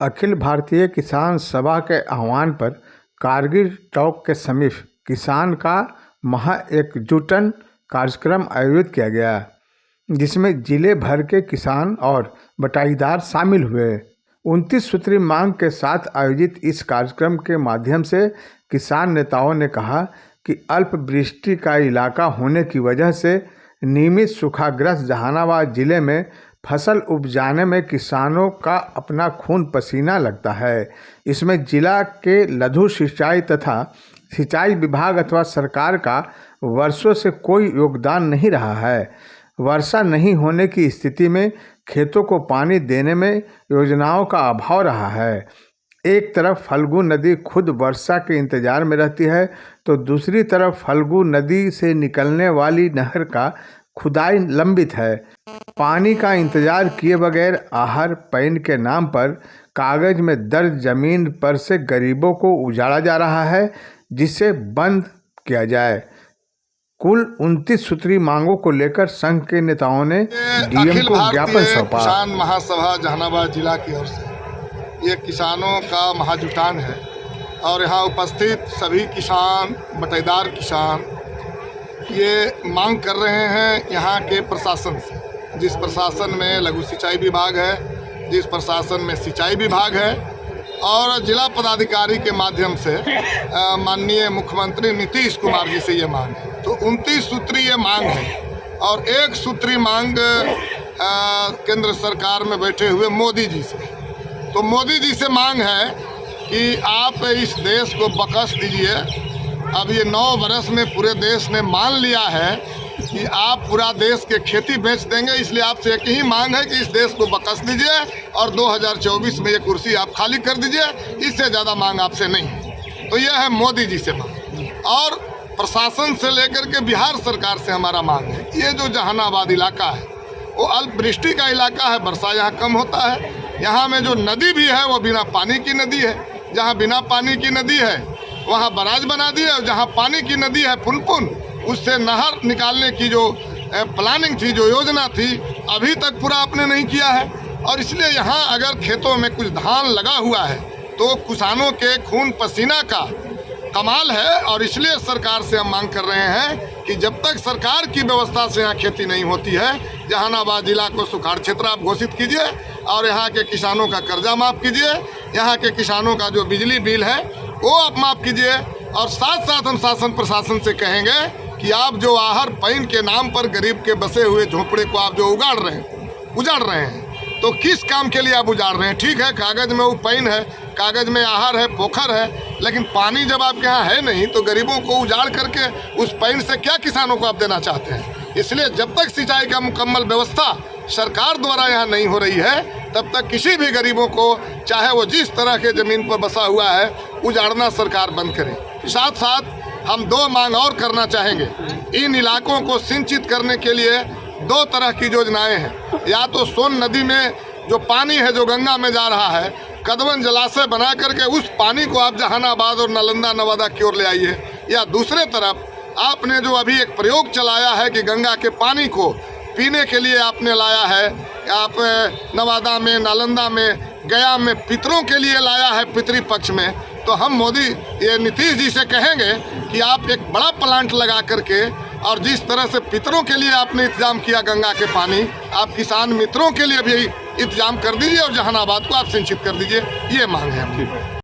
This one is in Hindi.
अखिल भारतीय किसान सभा के आह्वान पर कारगिल चौक के समीप किसान का महा-एकजुटन कार्यक्रम आयोजित किया गया, जिसमें जिले भर के किसान और बटाईदार शामिल हुए। 29 सूत्री मांग के साथ आयोजित इस कार्यक्रम के माध्यम से किसान नेताओं ने कहा कि अल्प वृष्टि का इलाका होने की वजह से नियमित सूखाग्रस्त जहानाबाद जिले में फसल उपजाने में किसानों का अपना खून पसीना लगता है। इसमें जिला के लघु सिंचाई तथा सिंचाई विभाग अथवा सरकार का वर्षों से कोई योगदान नहीं रहा है। वर्षा नहीं होने की स्थिति में खेतों को पानी देने में योजनाओं का अभाव रहा है। एक तरफ फल्गु नदी खुद वर्षा के इंतजार में रहती है, तो दूसरी तरफ फल्गु नदी से निकलने वाली नहर का खुदाई लंबित है। पानी का इंतजार किए बगैर आहर पैन के नाम पर कागज में दर्ज जमीन पर से गरीबों को उजाड़ा जा रहा है, जिसे बंद किया जाए। कुल 29 सूत्री मांगों को लेकर संघ के नेताओं ने डीएम को ज्ञापन सौंपा। किसान महासभा जहानाबाद जिला की ओर से ये किसानों का महाजुटान है और यहाँ उपस्थित सभी किसान, बटाईदार किसान ये मांग कर रहे हैं यहाँ के प्रशासन से। जिस प्रशासन में लघु सिंचाई विभाग है, जिस प्रशासन में सिंचाई विभाग है और जिला पदाधिकारी के माध्यम से माननीय मुख्यमंत्री नीतीश कुमार जी से ये मांग है। तो 29 सूत्री ये मांग है और एक सूत्री मांग केंद्र सरकार में बैठे हुए मोदी जी से। तो मोदी जी से मांग है कि आप इस देश को बख्श दीजिए। अब ये 9 वर्ष में पूरे देश ने मान लिया है कि आप पूरा देश के खेती बेच देंगे, इसलिए आपसे एक ही मांग है कि इस देश को बख्श दीजिए और 2024 में ये कुर्सी आप खाली कर दीजिए। इससे ज़्यादा मांग आपसे नहीं है। तो यह है मोदी जी से मांग। और प्रशासन से लेकर के बिहार सरकार से हमारा मांग है कि ये जो जहानाबाद इलाका है वो अल्प वृष्टि का इलाका है, वर्षा यहाँ कम होता है। यहाँ में जो नदी भी है वो बिना पानी की नदी है। जहाँ बिना पानी की नदी है वहाँ बराज बना दिए और जहाँ पानी की नदी है पुनपुन, उससे नहर निकालने की जो प्लानिंग थी, जो योजना थी, अभी तक पूरा आपने नहीं किया है। और इसलिए यहाँ अगर खेतों में कुछ धान लगा हुआ है तो किसानों के खून पसीना का कमाल है। और इसलिए सरकार से हम मांग कर रहे हैं कि जब तक सरकार की व्यवस्था से यहाँ खेती नहीं होती है, जहानाबाद जिला को सुखाड़ क्षेत्र आप घोषित कीजिए और यहाँ के किसानों का कर्जा माफ़ कीजिए। यहाँ के किसानों का जो बिजली बिल है वो आप माफ़ कीजिए। और साथ साथ हम शासन प्रशासन से कहेंगे कि आप जो आहर पैन के नाम पर गरीब के बसे हुए झोंपड़े को आप जो उजाड़ रहे हैं, तो किस काम के लिए आप उजाड़ रहे हैं? ठीक है, कागज़ में वो पैन है, कागज़ में आहर है, पोखर है, लेकिन पानी जब आपके यहाँ है नहीं तो गरीबों को उजाड़ करके उस पैन से क्या किसानों को आप देना चाहते हैं? इसलिए जब तक सिंचाई का मुकम्मल व्यवस्था सरकार द्वारा यहाँ नहीं हो रही है, तब तक किसी भी गरीबों को, चाहे वो जिस तरह के ज़मीन पर बसा हुआ है, उजाड़ना सरकार बंद करे। साथ साथ हम 2 मांग और करना चाहेंगे। इन इलाकों को सिंचित करने के लिए 2 तरह की योजनाएं हैं। या तो सोन नदी में जो पानी है जो गंगा में जा रहा है, कदवन जलाशय बना करके उस पानी को आप जहानाबाद और नालंदा नवादा की ओर ले आइए। या दूसरे तरफ आपने जो अभी एक प्रयोग चलाया है कि गंगा के पानी को पीने के लिए आपने लाया है, आप नवादा में, नालंदा में, गया में पितरों के लिए लाया है पितृ पक्ष में, तो हम मोदी ये नीतीश जी से कहेंगे कि आप एक बड़ा प्लांट लगा करके और जिस तरह से पितरों के लिए आपने इंतजाम किया गंगा के पानी, आप किसान मित्रों के लिए भी इंतजाम कर दीजिए और जहानाबाद को आप सिंचित कर दीजिए। ये मांग है।